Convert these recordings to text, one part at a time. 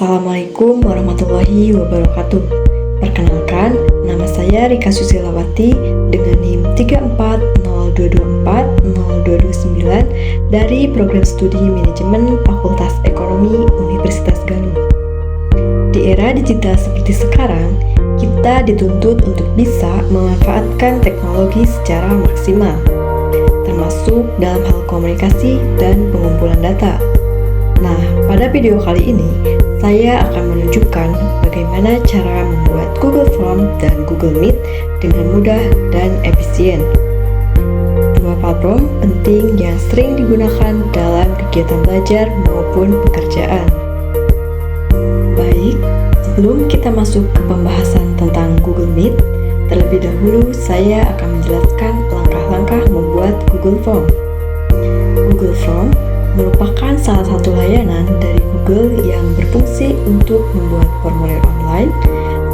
Assalamualaikum warahmatullahi wabarakatuh. Perkenalkan, nama saya Rika Susilawati dengan NIM 3402240229 dari Program Studi Manajemen Fakultas Ekonomi Universitas Galuh. Di era digital seperti sekarang, kita dituntut untuk bisa memanfaatkan teknologi secara maksimal, termasuk dalam hal komunikasi dan pengumpulan data. Nah, pada video kali ini, saya akan menunjukkan bagaimana cara membuat Google Form dan Google Meet dengan mudah dan efisien. Dua platform penting yang sering digunakan dalam kegiatan belajar maupun pekerjaan. Baik, sebelum kita masuk ke pembahasan tentang Google Meet, terlebih dahulu saya akan menjelaskan langkah-langkah membuat Google Form. Google Form merupakan salah satu layanan dari Google yang berfungsi untuk membuat formulir online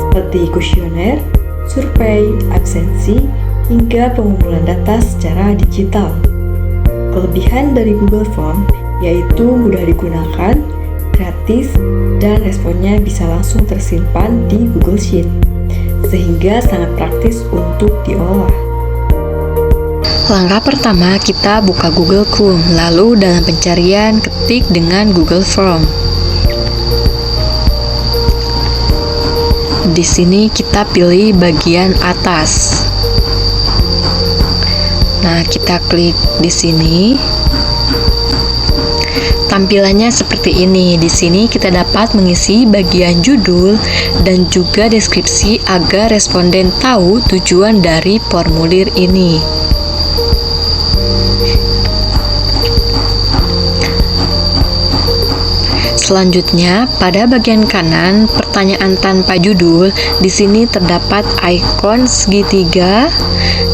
seperti kuesioner, survei, absensi, hingga pengumpulan data secara digital. Kelebihan dari Google Form yaitu mudah digunakan, gratis, dan responnya bisa langsung tersimpan di Google Sheet, sehingga sangat praktis untuk diolah. Langkah pertama, kita buka Google Chrome, lalu dalam pencarian ketik dengan Google Form. Di sini kita pilih bagian atas. Nah, kita klik di sini. Tampilannya seperti ini. Di sini kita dapat mengisi bagian judul dan juga deskripsi agar responden tahu tujuan dari formulir ini. Selanjutnya, pada bagian kanan, pertanyaan tanpa judul, di sini terdapat ikon segitiga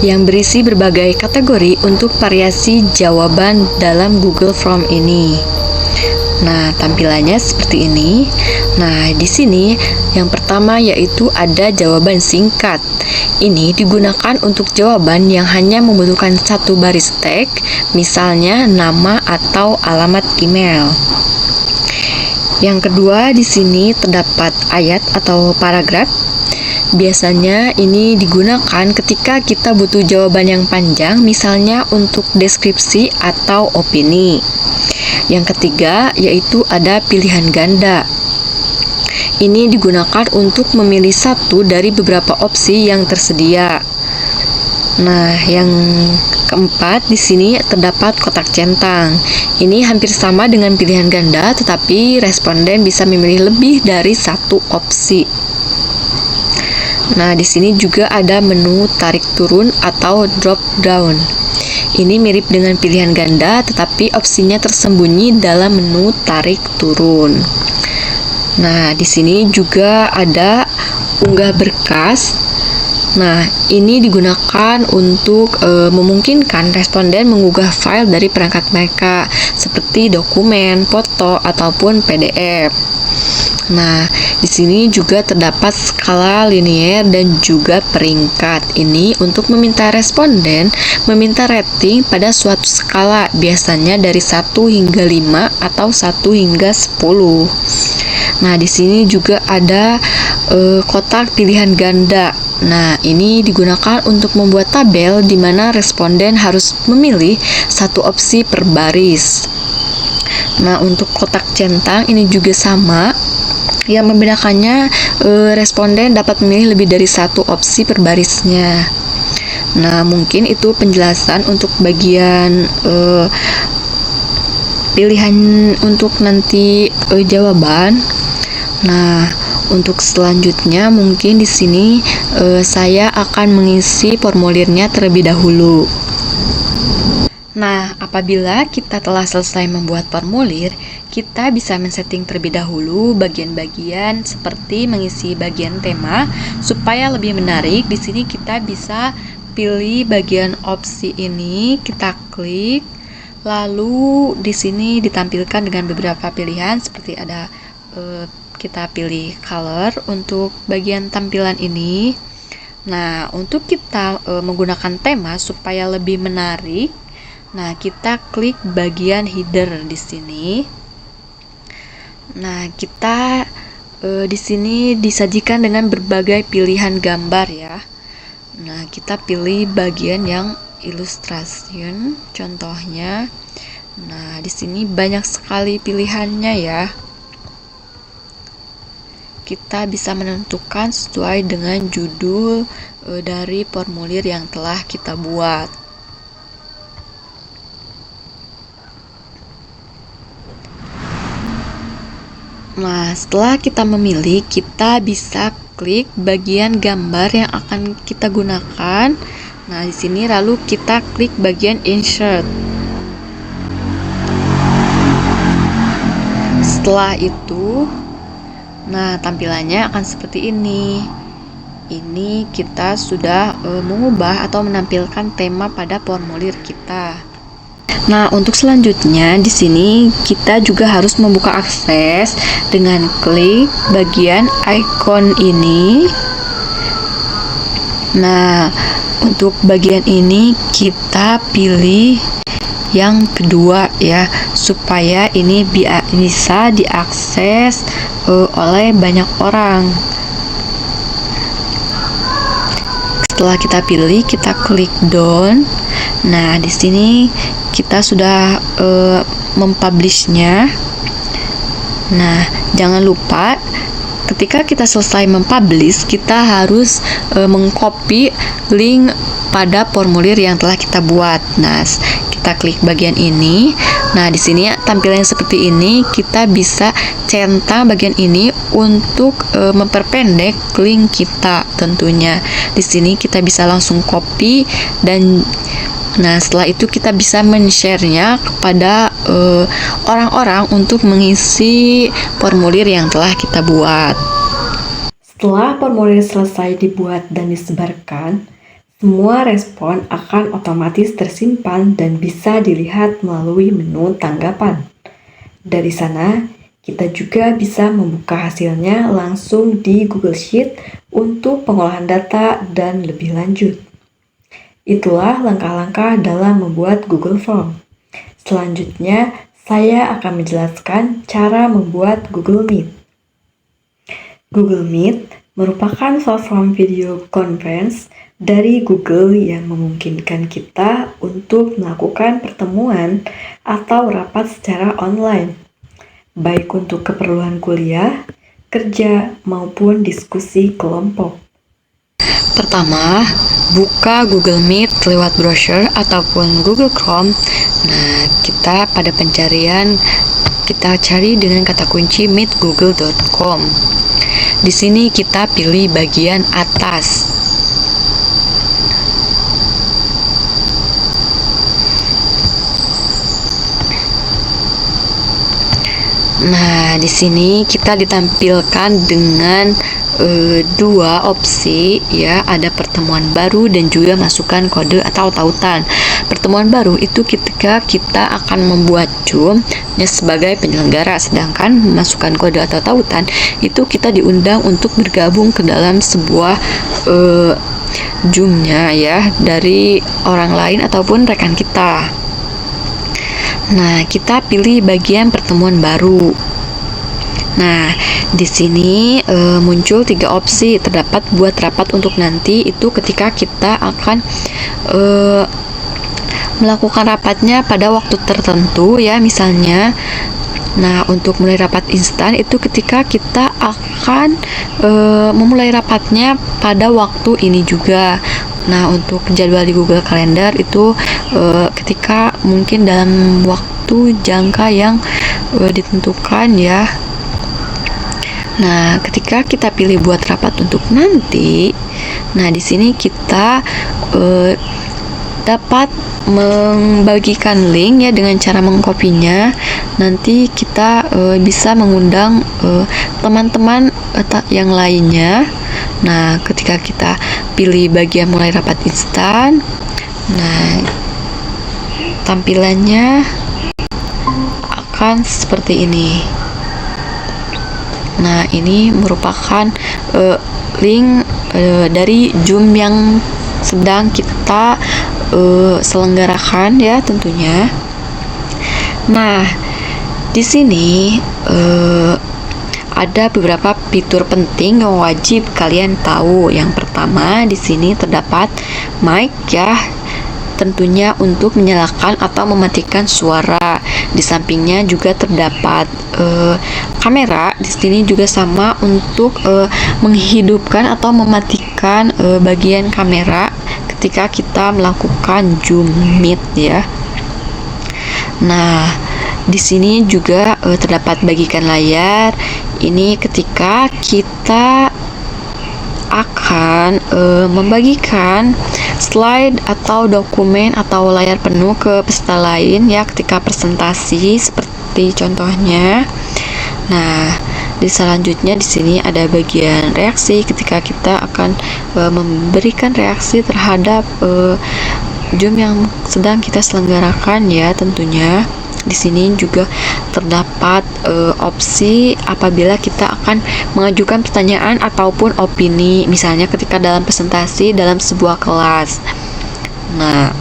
yang berisi berbagai kategori untuk variasi jawaban dalam Google Form ini. Nah, tampilannya seperti ini. Nah, di sini yang pertama yaitu ada jawaban singkat. Ini digunakan untuk jawaban yang hanya membutuhkan satu baris teks, misalnya nama atau alamat email. Yang kedua, di sini terdapat ayat atau paragraf. Biasanya ini digunakan ketika kita butuh jawaban yang panjang, misalnya untuk deskripsi atau opini. Yang ketiga, yaitu ada pilihan ganda. Ini digunakan untuk memilih satu dari beberapa opsi yang tersedia. Nah, yang keempat, di sini terdapat kotak centang. Ini hampir sama dengan pilihan ganda, tetapi responden bisa memilih lebih dari satu opsi. Nah, di sini juga ada menu tarik turun atau drop down. Ini mirip dengan pilihan ganda, tetapi opsinya tersembunyi dalam menu tarik turun. Nah, di sini juga ada unggah berkas. Nah, ini digunakan untuk memungkinkan responden mengunggah file dari perangkat mereka, seperti dokumen, foto, ataupun PDF. Nah, di sini juga terdapat skala linier dan juga peringkat. Ini untuk meminta responden meminta rating pada suatu skala, biasanya dari 1 hingga 5 atau 1 hingga 10. Nah, di sini juga ada kotak pilihan ganda. Nah, ini digunakan untuk membuat tabel di mana responden harus memilih satu opsi per baris. Nah, untuk kotak centang ini juga sama. Yang membedakannya, responden dapat memilih lebih dari satu opsi per barisnya. Nah, mungkin itu penjelasan untuk bagian pilihan untuk nanti jawaban. Nah, untuk selanjutnya mungkin di sini saya akan mengisi formulirnya terlebih dahulu. Nah, apabila kita telah selesai membuat formulir, kita bisa men-setting terlebih dahulu bagian-bagian seperti mengisi bagian tema supaya lebih menarik. Di sini kita bisa pilih bagian opsi ini, kita klik. Lalu di sini ditampilkan dengan beberapa pilihan seperti ada kita pilih color untuk bagian tampilan ini. Nah, untuk kita menggunakan tema supaya lebih menarik, nah kita klik bagian header di sini. Nah, kita Di sini disajikan dengan berbagai pilihan gambar ya. Nah, kita pilih bagian yang illustration contohnya. Nah, di sini banyak sekali pilihannya ya. Kita bisa menentukan sesuai dengan judul dari formulir yang telah kita buat. Nah, setelah kita memilih, kita bisa klik bagian gambar yang akan kita gunakan. Nah, di sini lalu kita klik bagian insert. Setelah itu, nah tampilannya akan seperti ini. Ini kita sudah mengubah atau menampilkan tema pada formulir kita. Nah, untuk selanjutnya di sini kita juga harus membuka akses dengan klik bagian icon ini. Nah, untuk bagian ini kita pilih yang kedua ya, supaya ini bisa diakses oleh banyak orang. Setelah kita pilih, kita klik done. Nah, di sini kita sudah mempublishnya. Nah, jangan lupa ketika kita selesai mempublish, kita harus mengcopy link pada formulir yang telah kita buat. Nah, kita klik bagian ini. Nah, di sini tampilannya seperti ini. Kita bisa centang bagian ini untuk memperpendek link kita tentunya. Di sini kita bisa langsung copy dan nah, setelah itu kita bisa men-share-nya kepada orang-orang untuk mengisi formulir yang telah kita buat. Setelah formulir selesai dibuat dan disebarkan, semua respon akan otomatis tersimpan dan bisa dilihat melalui menu tanggapan. Dari sana, kita juga bisa membuka hasilnya langsung di Google Sheet untuk pengolahan data dan lebih lanjut. Itulah langkah-langkah dalam membuat Google Form. Selanjutnya, saya akan menjelaskan cara membuat Google Meet. Google Meet merupakan platform video conference dari Google yang memungkinkan kita untuk melakukan pertemuan atau rapat secara online, baik untuk keperluan kuliah, kerja, maupun diskusi kelompok. Pertama, buka Google Meet lewat browser ataupun Google Chrome. Nah, kita pada pencarian kita cari dengan kata kunci meetgoogle.com. Di sini kita pilih bagian atas. Nah, di sini kita ditampilkan dengan dua opsi ya, ada pertemuan baru dan juga masukkan kode atau tautan. Pertemuan baru itu ketika kita akan membuat Zoom ya, sebagai penyelenggara, sedangkan masukkan kode atau tautan itu kita diundang untuk bergabung ke dalam sebuah Zoom-nya ya, dari orang lain ataupun rekan kita. Nah, kita pilih bagian pertemuan baru. Nah, di sini muncul 3 opsi. Terdapat buat rapat untuk nanti, itu ketika kita akan melakukan rapatnya pada waktu tertentu ya, misalnya. Nah, untuk mulai rapat instan itu ketika kita akan memulai rapatnya pada waktu ini juga. Nah, untuk jadwal di Google Calendar itu ketika mungkin dalam waktu jangka yang ditentukan ya. Nah, ketika kita pilih buat rapat untuk nanti, nah di sini kita dapat membagikan link ya dengan cara mengkopinya. Nanti kita bisa mengundang teman-teman yang lainnya. Nah, ketika kita pilih bagian mulai rapat instan, nah tampilannya akan seperti ini. Nah, ini merupakan link dari Zoom yang sedang kita selenggarakan ya tentunya. Nah, di sini ada beberapa fitur penting yang wajib kalian tahu. Yang pertama, di sini terdapat mic ya, tentunya untuk menyalakan atau mematikan suara. Di sampingnya juga terdapat kamera. Di sini juga sama untuk menghidupkan atau mematikan bagian kamera ketika kita melakukan Zoom Meet ya. Nah, di sini juga terdapat bagikan layar. Ini ketika kita akan membagikan slide atau dokumen atau layar penuh ke peserta lain ya ketika presentasi seperti contohnya. Nah, di selanjutnya di sini ada bagian reaksi ketika kita akan memberikan reaksi terhadap Zoom yang sedang kita selenggarakan ya tentunya. Di sini juga terdapat opsi apabila kita akan mengajukan pertanyaan ataupun opini, misalnya ketika dalam presentasi dalam sebuah kelas. Nah,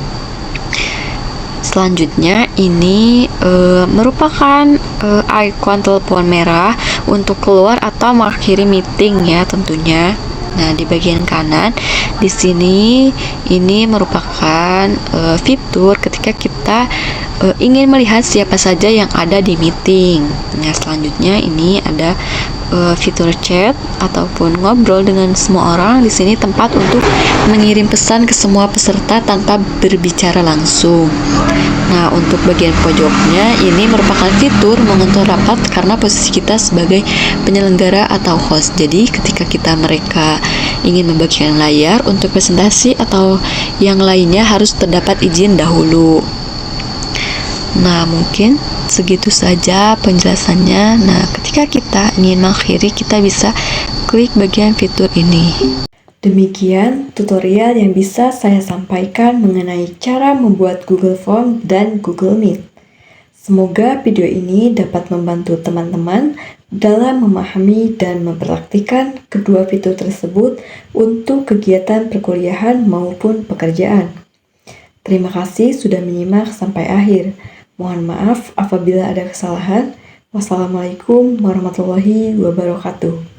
selanjutnya ini merupakan icon telepon merah untuk keluar atau mengakhiri meeting ya tentunya. Nah, di bagian kanan di sini ini merupakan fitur ketika kita ingin melihat siapa saja yang ada di meeting. Nah, selanjutnya ini ada fitur chat ataupun ngobrol dengan semua orang. Di sini tempat untuk mengirim pesan ke semua peserta tanpa berbicara langsung. Nah, untuk bagian pojoknya ini merupakan fitur mengontrol rapat karena posisi kita sebagai penyelenggara atau host. Jadi, ketika mereka ingin membagikan layar untuk presentasi atau yang lainnya harus terdapat izin dahulu. Nah, mungkin segitu saja penjelasannya. Nah, ketika kita ingin mengakhiri, kita bisa klik bagian fitur ini. Demikian tutorial yang bisa saya sampaikan mengenai cara membuat Google Form dan Google Meet. Semoga video ini dapat membantu teman-teman dalam memahami dan mempraktikkan kedua fitur tersebut untuk kegiatan perkuliahan maupun pekerjaan. Terima kasih sudah menyimak sampai akhir. Mohon maaf apabila ada kesalahan. Wassalamualaikum warahmatullahi wabarakatuh.